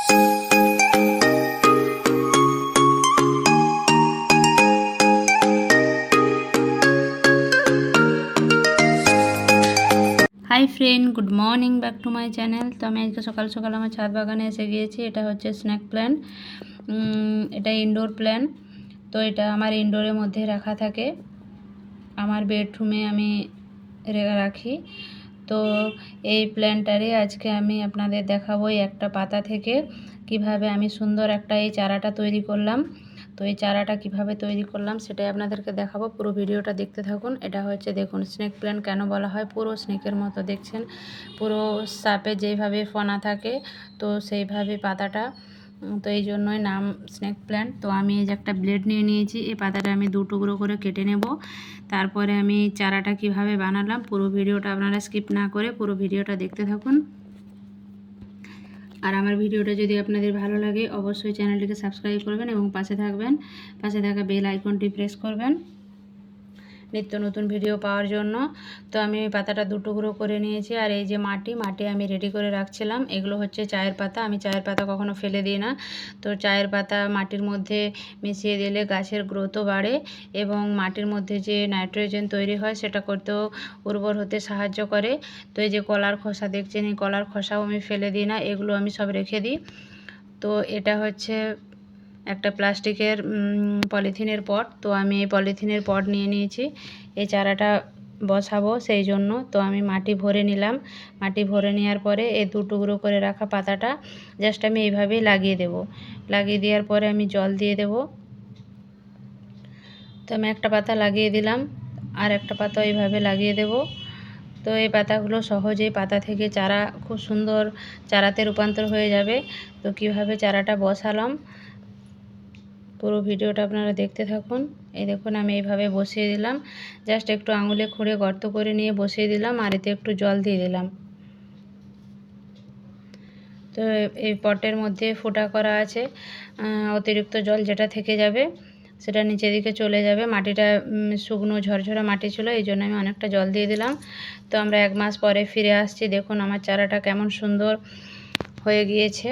Hi friend, good morning, back to my channel. তো আমি আজকে সকাল সকাল আমার ছাদ বাগানে এসে গিয়েছি। এটা হচ্ছে স্নেক প্ল্যান্ট, এটা ইনডোর প্ল্যান্ট। তো এটা আমার ইনডোরের মধ্যে রাখা থাকে, আমার বেডরুমে আমি রাখি। তো এই প্ল্যান্টটারে আজকে আমি আপনাদের দেখাবো একটা পাতা থেকে কিভাবে আমি সুন্দর একটা এই চারাটা তৈরি করলাম। তো এই চারাটা কিভাবে তৈরি করলাম সেটাই আপনাদেরকে দেখাবো, পুরো ভিডিওটা দেখতে থাকুন। এটা হচ্ছে দেখুন স্নেক প্ল্যান্ট কেন বলা হয়, পুরো স্নেকের মতো দেখছেন, পুরো সাপে যেইভাবে ফনা থাকে তো সেইভাবে পাতাটা, তো এই জন্যই নাম স্নেক প্ল্যান্ট। তো আমি এই যে একটা ব্লেড নিয়ে নিয়েছি, এই পাতাটা আমি 2 টুকরো করে কেটে নেব। তারপরে আমি চারাটা কিভাবে বানালাম পুরো ভিডিওটা আপনারা স্কিপ না করে পুরো ভিডিওটা দেখতে থাকুন। আর আমার ভিডিওটা যদি আপনাদের ভালো লাগে অবশ্যই চ্যানেলটিকে সাবস্ক্রাইব করবেন এবং পাশে থাকা বেল আইকনটি প্রেস করবেন নিত্য নতুন ভিডিও পাওয়ার জন্য। তো আমি ওই পাতাটা 2 টুকরো করে নিয়েছি। আর এই যে মাটি আমি রেডি করে রাখছিলাম, এগুলো হচ্ছে চায়ের পাতা। আমি চায়ের পাতা কখনো ফেলে দিই না। তো চায়ের পাতা মাটির মধ্যে মিশিয়ে দিলে গাছের গ্রোথও বাড়ে এবং মাটির মধ্যে যে নাইট্রোজেন তৈরি হয় সেটা করতেও উর্বর হতে সাহায্য করে। তো এই যে কলার খোসা দেখছেন, এই কলার খোসাও আমি ফেলে দিই না, এগুলো আমি সব রেখে দিই। তো এটা হচ্ছে একটা প্লাস্টিকের পলিথিনের পট। তো আমি এই পলিথিনের পট নিয়ে নিয়েছি এই চারাটা বসাবো সেই জন্য। তো আমি মাটি ভরে নিলাম, মাটি ভরে নেওয়ার পরে এই 2 টুকরো করে রাখা পাতাটা জাস্ট আমি এইভাবেই লাগিয়ে দেব। লাগিয়ে দেওয়ার পরে আমি জল দিয়ে দেব। তো আমি একটা পাতা লাগিয়ে দিলাম, আর একটা পাতা এইভাবে লাগিয়ে দেব। তো এই পাতাগুলো সহজেই পাতা থেকে চারা খুব সুন্দর চারাতে রূপান্তর হয়ে যাবে। তো কিভাবে চারাটা বসালাম পুরো ভিডিওটা আপনারা দেখতে থাকুন। এই দেখুন আমি এইভাবে বসিয়ে দিলাম, জাস্ট একটু আঙুলে খুঁড়ে গর্ত করে নিয়ে বসিয়ে দিলাম, আর এতে একটু জল দিয়ে দিলাম। তো এই পটের মধ্যে ফুটা করা আছে, অতিরিক্ত জল যেটা থেকে যাবে সেটা নিচের দিকে চলে যাবে। মাটিটা শুকনো ঝরঝরা মাটি ছিল, এই জন্য আমি অনেকটা জল দিয়ে দিলাম। তো আমরা 1 মাস পরে ফিরে আসছি, দেখুন আমার চারাটা কেমন সুন্দর হয়ে গিয়েছে,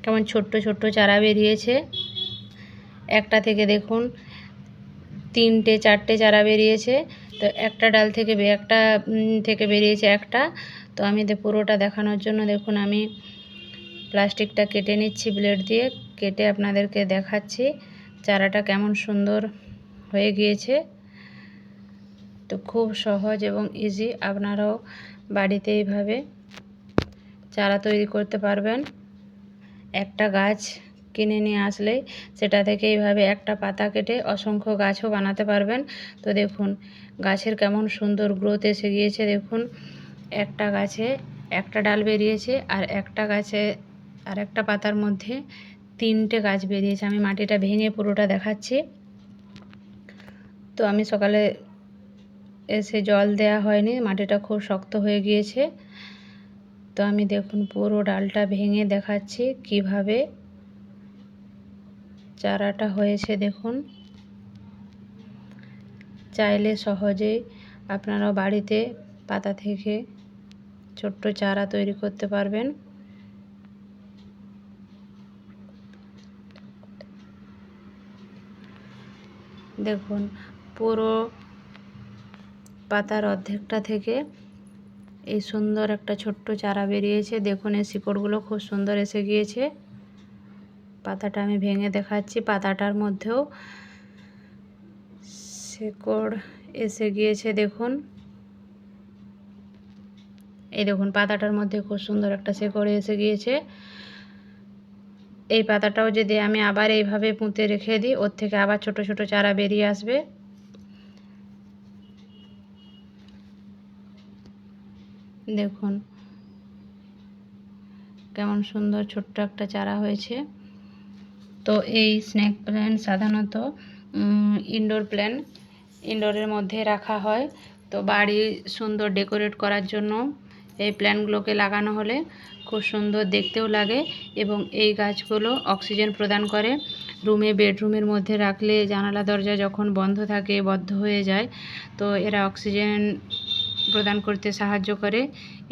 কেমন ছোট্ট ছোট্ট চারা বেরিয়েছে। একটা থেকে দেখুন 3টে 4টে চারা বেরিয়েছে। তো একটা ডাল থেকে একটা থেকে বেরিয়েছে একটা। তো আমি পুরোটা দেখানোর জন্য দেখুন আমি প্লাস্টিকটা কেটে নিচ্ছি ব্লেড দিয়ে, কেটে আপনাদেরকে দেখাচ্ছি চারাটা কেমন সুন্দর হয়ে গিয়েছে। তো খুব সহজ এবং ইজি, আপনারাও বাড়িতে এইভাবে চারা তৈরি করতে পারবেন। একটা গাছ কিনে নিয়ে আসলে সেটা থেকে এইভাবে একটা পাতা কেটে অসংখ্য গাছও বানাতে পারবেন। তো দেখুন গাছের কেমন সুন্দর গ্রোথ এসে গিয়েছে, দেখুন একটা গাছে একটা ডাল বেরিয়েছে, আর একটা গাছে আর একটা পাতার মধ্যে 3টে গাছ বেরিয়েছে। আমি মাটিটা ভেঙে পুরোটা দেখাচ্ছি। তো আমি সকালে এসে জল দেয়া হয়নি, মাটিটা খুব শক্ত হয়ে গিয়েছে। তো আমি দেখুন পুরো ডালটা ভেঙে দেখাচ্ছি কিভাবে চারাটা হয়েছে। দেখুন চাইলে সহজেই আপনারাও বাড়িতে পাতা থেকে ছোট্ট চারা তৈরি করতে পারবেন। দেখুন পুরো পাতার অর্ধেকটা থেকে এই সুন্দর একটা ছোট্ট চারা বেরিয়েছে। দেখুন এই শিকড়গুলো খুব সুন্দর এসে গিয়েছে। পাতাটা আমি ভেঙে দেখাচ্ছি, পাতাটার মধ্যেও শিকড় এসে গিয়েছে। দেখুন এই দেখুন পাতাটার মধ্যে খুব সুন্দর একটা শিকড় এসে গিয়েছে। এই পাতাটাও যদি আমি আবার এইভাবে পুঁতে রেখে দিই, ওর থেকে আবার ছোট ছোট চারা বেরিয়ে আসবে। দেখুন কেমন সুন্দর ছোট্ট একটা চারা হয়েছে। তো এই স্নেক প্ল্যান্ট সাধারণত ইনডোর প্ল্যান্ট, ইনডোরের মধ্যে রাখা হয়। তো বাড়ি সুন্দর ডেকোরেট করার জন্য এই প্ল্যান্টগুলোকে লাগানো হলে খুব সুন্দর দেখতেও লাগে এবং এই গাছগুলো অক্সিজেন প্রদান করে। বেডরুমের মধ্যে রাখলে জানালা দরজা যখন বন্ধ থাকে, বদ্ধ হয়ে যায়, তো এরা অক্সিজেন প্রদান করতে সাহায্য করে,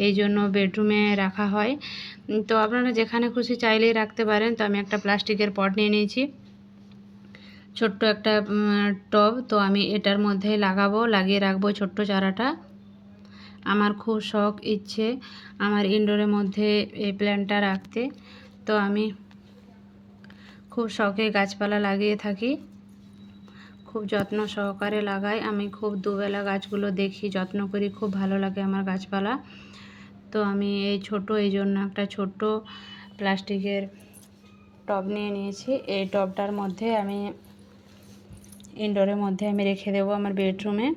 এই জন্য বেডরুমে রাখা হয়। তো আপনারা যেখানে খুশি চাইলেই রাখতে পারেন। তো আমি একটা প্লাস্টিকের পট নিয়ে নিয়েছি, ছোট্ট একটা টব। তো আমি এটার মধ্যে লাগিয়ে রাখবো ছোট্ট চারাটা। আমার খুব শখ ইচ্ছে আমার ইনডোরের মধ্যে এই প্ল্যান্টটা রাখতে। তো আমি খুব শখে গাছপালা লাগিয়ে থাকি, খুব যত্ন সহকারে লাগাই। আমি খুব দুবেলা গাছগুলো দেখি, যত্ন করি, খুব ভালো লাগে আমার গাছপালা। তো আমি এই জন্য একটা ছোট্ট প্লাস্টিকের টব নিয়ে নিয়েছি। এই টবটার মধ্যে আমি ইনডোরের মধ্যে আমি রেখে দেবো আমার বেডরুমে।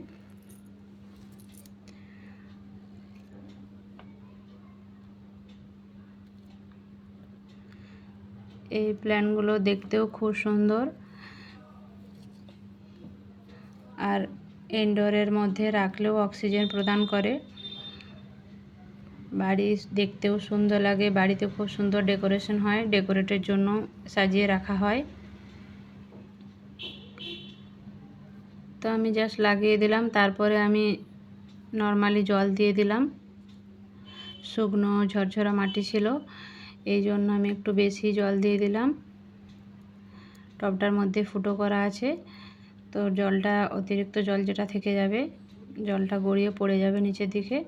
এই প্ল্যান্টগুলো দেখতেও খুব সুন্দর, আর ইনডোরের মধ্যে রাখলেও অক্সিজেন প্রদান করে। বাড়ি দেখতেও সুন্দর লাগে, বাড়িতে খুব সুন্দর ডেকোরেশন হয়, ডেকোরেটের জন্য সাজিয়ে রাখা হয়। তো আমি জাস্ট লাগিয়ে দিলাম, তারপরে আমি নর্মালি জল দিয়ে দিলাম। শুকনো ঝরঝরা মাটি ছিল, এই জন্য আমি একটু বেশি জল দিয়ে দিলাম। টবটার মধ্যে ফুটো করা আছে, তো জলটা অতিরিক্ত জল যেটা থেকে যাবে, জলটা গড়িয়ে পড়ে যাবে নিচের দিকে।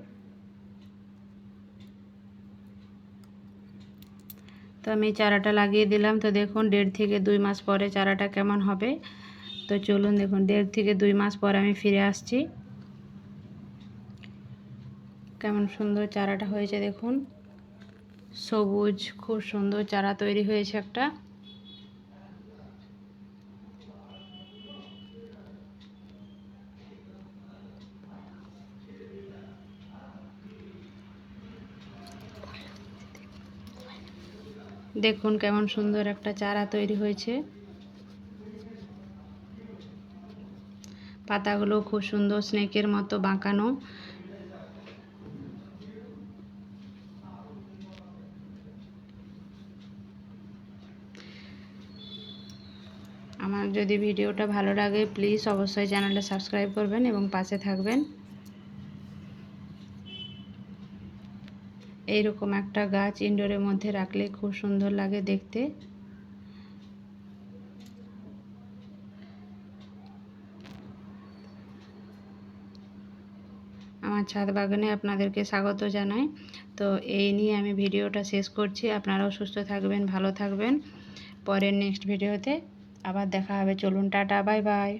তো আমি চারাটা লাগিয়ে দিলাম। তো দেখুন 1.5 থেকে 2 মাস পরে চারাটা কেমন হবে। তো চলুন দেখুন 1.5 থেকে 2 মাস পর আমি ফিরে আসছি। কেমন সুন্দর চারাটা হয়েছে দেখুন, সবুজ, খুব সুন্দর চারা তৈরি হয়েছে একটা। দেখুন কেমন সুন্দর একটা চারা তৈরি হয়েছে। পাতাগুলো খুব সুন্দর স্নেকের মতো বাঁকানো। আমার যদি ভিডিওটা ভালো লাগে প্লিজ অবশ্যই চ্যানেলটা সাবস্ক্রাইব করবেন এবং পাশে থাকবেন। এইরকম একটা গাছ ইনডোরের মধ্যে রাখলে খুব সুন্দর লাগে দেখতে। আমার ছাদ বাগানে আপনাদেরকে স্বাগত জানাই। তো এই নিয়ে আমি ভিডিওটা শেষ করছি। আপনারাও সুস্থ থাকবেন, ভালো থাকবেন। পরের নেক্সট ভিডিওতে আবার দেখা হবে। চলুন টাটা, বাই বাই।